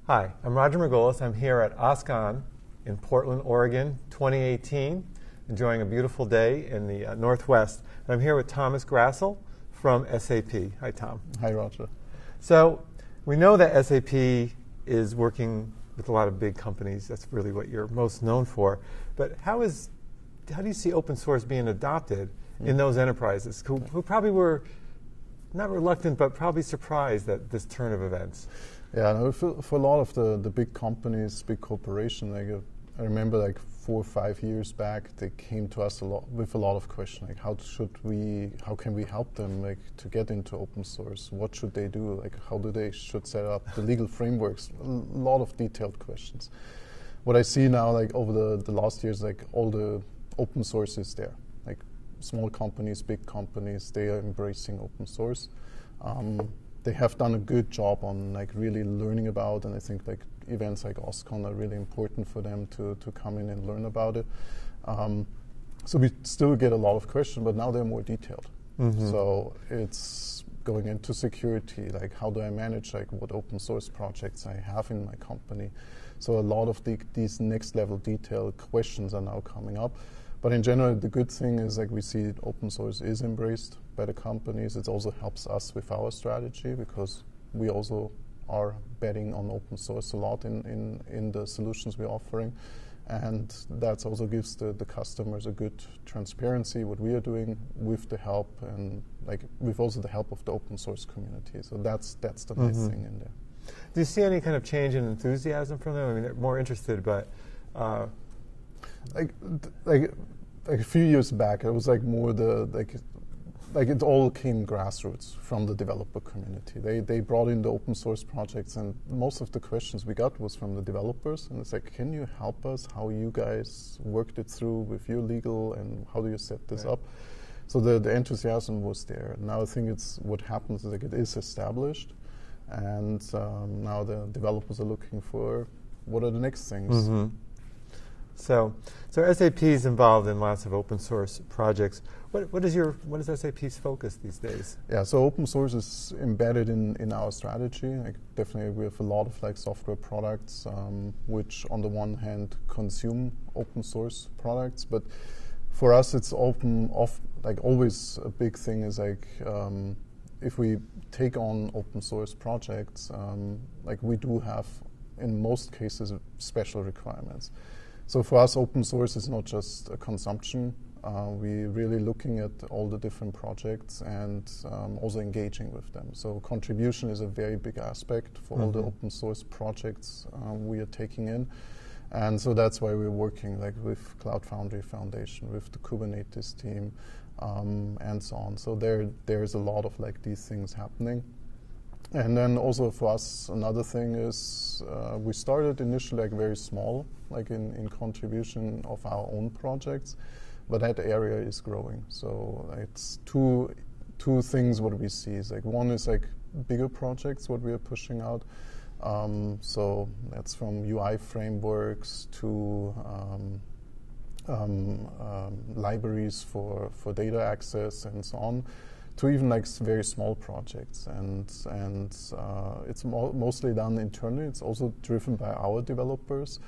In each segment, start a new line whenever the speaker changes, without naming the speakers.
Hi, I'm Roger Margolis. I'm here at OSCON in Portland, Oregon, 2018, enjoying a beautiful day in the Northwest. And I'm here with Thomas Grassl from SAP. Hi, Tom.
Hi, Roger.
So we know that SAP is working with a lot of big companies. That's really what you're most known for. But how do you see open source being adopted in those enterprises who probably were not reluctant, but probably surprised at this turn of events?
Yeah, no, for a lot of the big companies, big corporations, I remember like 4 or 5 years back, they came to us with a lot of questions, like how can we help them to get into open source? What should they do? Like how should set up the legal frameworks? A lot of detailed questions. What I see now, like over the last years, like all the open source is there. Like small companies, big companies, they are embracing open source. They have done a good job on like really learning about, and I think like events like OSCON are really important for them to come in and learn about it. So we still get a lot of questions, but now they're more detailed. So it's going into security, like how do I manage like what open source projects I have in my company. So a lot of these next level detailed questions are now coming up. But in general, the good thing is like we see open source is embraced by the companies. It also helps us with our strategy because we also are betting on open source a lot in the solutions we're offering. And that also gives the customers a good transparency, what we are doing with the help and like with also the help of the open source community. So that's the nice thing in there.
Do you see any kind of change in enthusiasm from them? I mean, they're more interested, but
like a few years back, it was like more like it all came grassroots from the developer community. They brought in the open source projects, and most of the questions we got was from the developers. And it's like, can you help us? How you guys worked it through with your legal, and how do you set this up? So the enthusiasm was there. Now I think it's what happens is like it is established, and now the developers are looking for what are the next things.
So SAP is involved in lots of open source projects. What is SAP's focus these days?
Yeah, so open source is embedded in our strategy. Like definitely, we have a lot of like software products, which on the one hand consume open source products, but for us, it's like always a big thing is like if we take on open source projects, like we do have in most cases special requirements. So for us, open source is not just a consumption. We're really looking at all the different projects and also engaging with them. So contribution is a very big aspect for all the open source projects we are taking in. And so that's why we're working like with Cloud Foundry Foundation, with the Kubernetes team, and so on. So there's a lot of like these things happening. And then also for us, another thing is we started initially like very small, like in contribution of our own projects, but that area is growing. So it's two things what we see is like one is like bigger projects what we are pushing out. So that's from UI frameworks to libraries for data access and so on, to even like very small projects, and it's mostly done internally. It's also driven by our developers,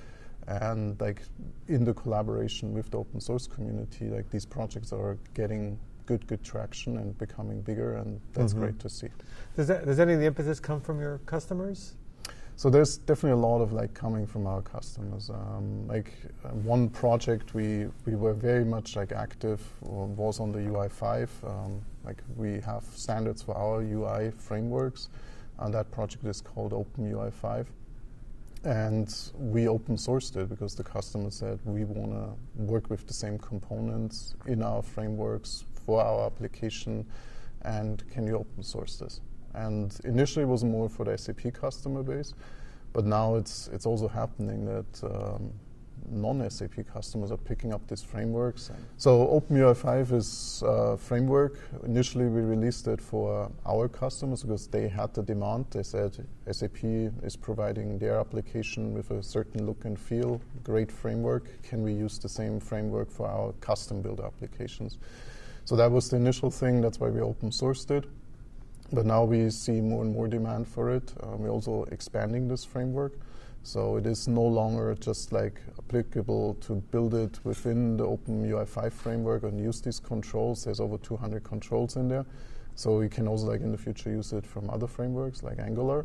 and like in the collaboration with the open source community, like these projects are getting good traction and becoming bigger, and that's great to see.
Does any of the impetus come from your customers?
So there's definitely a lot of like coming from our customers. One project we were very much like active was on the UI5. Like we have standards for our UI frameworks, and that project is called OpenUI5. And we open sourced it because the customer said we want to work with the same components in our frameworks for our application, and can you open source this? And initially it was more for the SAP customer base, but now it's also happening that non-SAP customers are picking up these frameworks. So OpenUI5 is a framework. Initially we released it for our customers because they had the demand. They said SAP is providing their application with a certain look and feel, great framework. Can we use the same framework for our custom build applications? So that was the initial thing. That's why we open sourced it. But now we see more and more demand for it. We're also expanding this framework. So it is no longer just like applicable to build it within the OpenUI5 framework and use these controls. There's over 200 controls in there. So you can also like in the future use it from other frameworks like Angular.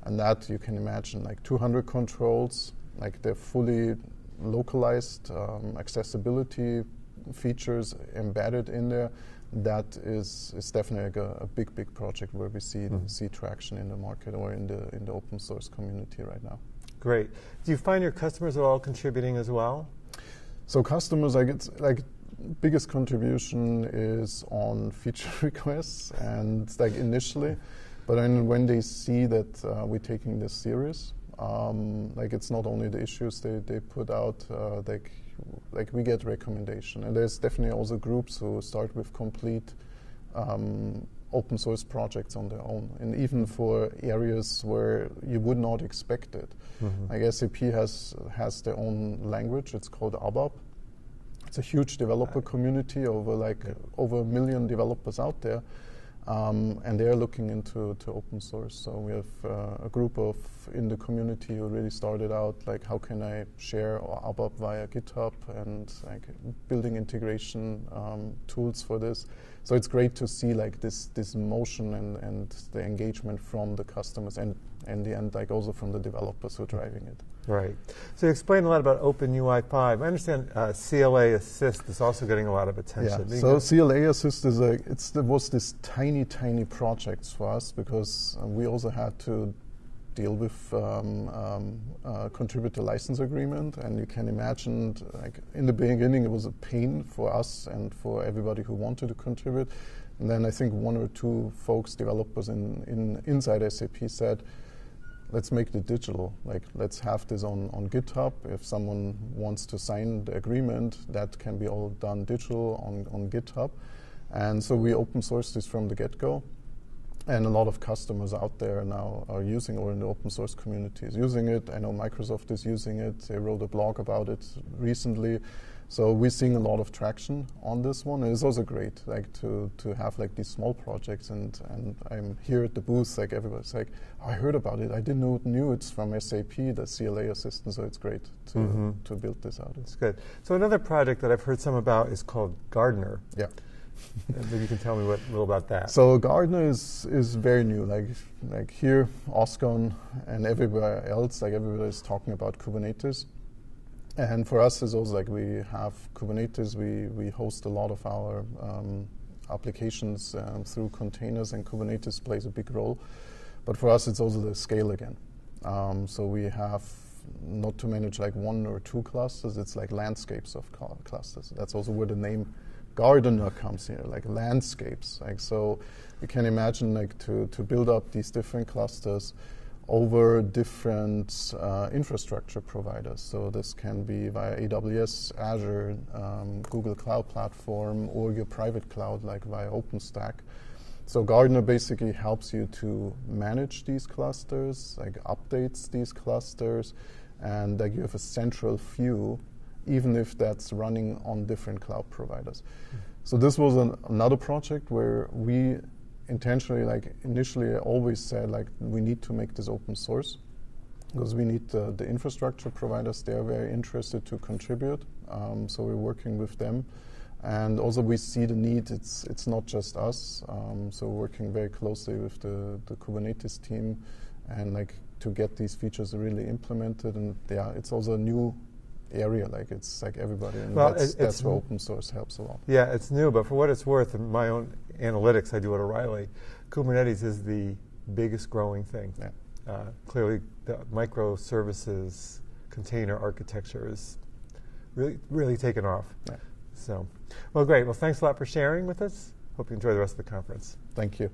And that you can imagine like 200 controls, like they're fully localized accessibility features embedded in there. That is definitely like a big project where we see traction in the market or in the open source community right now.
Great. Do you find your customers are all contributing as well?
So customers, like it's like biggest contribution is on feature requests and like initially, but then when they see that we're taking this serious, like it's not only the issues they put out, like we get recommendation, and there's definitely also groups who start with complete open source projects on their own, and even for areas where you would not expect it. Like SAP has their own language. It's called ABAP. It's a huge developer community, over 1 million developers out there, and they're looking into open source. So we have a group in the community who really started out like, how can I share ABAP via GitHub, and like building integration tools for this. So it's great to see like this motion and the engagement from the customers, and in the end, like also from the developers who are driving it.
Right. So you explained a lot about OpenUI5. I understand CLA Assist is also getting a lot of attention.
Yeah. So CLA Assist was this tiny project for us, because we also had to deal with contributor license agreement, and you can imagine, like in the beginning, it was a pain for us and for everybody who wanted to contribute. And then I think 1 or 2 folks, developers inside SAP said, let's make it digital. Like, let's have this on GitHub. If someone wants to sign the agreement, that can be all done digital on GitHub. And so we open sourced this from the get-go. And a lot of customers out there now are using, or in the open source community is using it. I know Microsoft is using it. They wrote a blog about it recently. So we're seeing a lot of traction on this one. And it's also great, like to have like these small projects. And I'm here at the booth, like everybody's like, oh, I heard about it. I didn't know it's from SAP, the CLA Assistant. So it's great to build this out.
It's good. So another project that I've heard some about is called Gardener.
Yeah.
Maybe you can tell me a little about that.
So Gardener is very new. Like here, OSCON and everywhere else, like everybody is talking about Kubernetes. And for us, it's also like we have Kubernetes. We host a lot of our applications through containers, and Kubernetes plays a big role. But for us, it's also the scale again. So we have not to manage like 1 or 2 clusters. It's like landscapes of clusters. That's also where the name Gardener comes here, like landscapes. Like, so you can imagine like to build up these different clusters over different infrastructure providers. So this can be via AWS, Azure, Google Cloud Platform, or your private cloud like via OpenStack. So Gardener basically helps you to manage these clusters, like updates these clusters, and like you have a central view, even if that's running on different cloud providers. So this was another project where we intentionally, like initially always said, like we need to make this open source, because we need the infrastructure providers. They're very interested to contribute. So we're working with them. And also we see the need, it's not just us. So we're working very closely with the Kubernetes team, and like to get these features really implemented. And yeah, it's also a new area, like it's like everybody, and well, that's where open source helps a lot.
Yeah, it's new, but for what it's worth, in my own analytics I do at O'Reilly, Kubernetes is the biggest growing thing. Yeah. Clearly, the microservices container architecture is really taken off. Yeah. So, well, great. Well, thanks a lot for sharing with us. Hope you enjoy the rest of the conference.
Thank you.